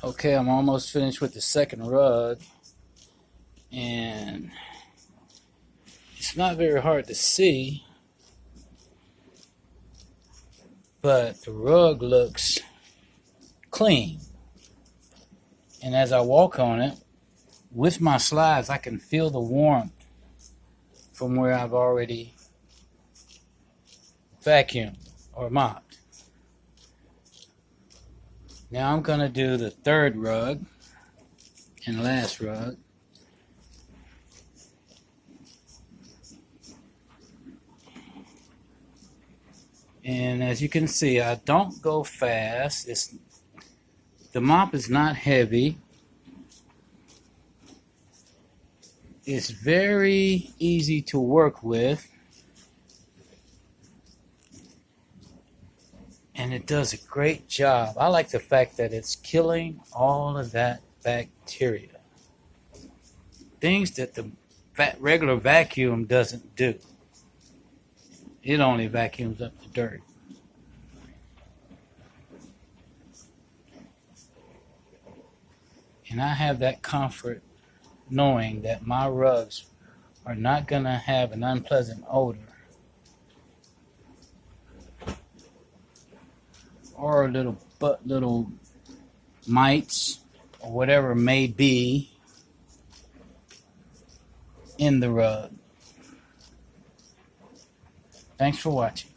Okay, I'm almost finished with the second rug, and it's not very hard to see, but the rug looks clean. And as I walk on it, with my slides, I can feel the warmth from where I've already vacuumed or mopped. Now I'm going to do the third rug and last rug. And as you can see, I don't go fast. The mop is not heavy. It's very easy to work with. And it does a great job. I like the fact that it's killing all of that bacteria. Things that the regular vacuum doesn't do. It only vacuums up the dirt. And I have that comfort knowing that my rugs are not going to have an unpleasant odor or little mites or whatever may be in the rug. Thanks for watching.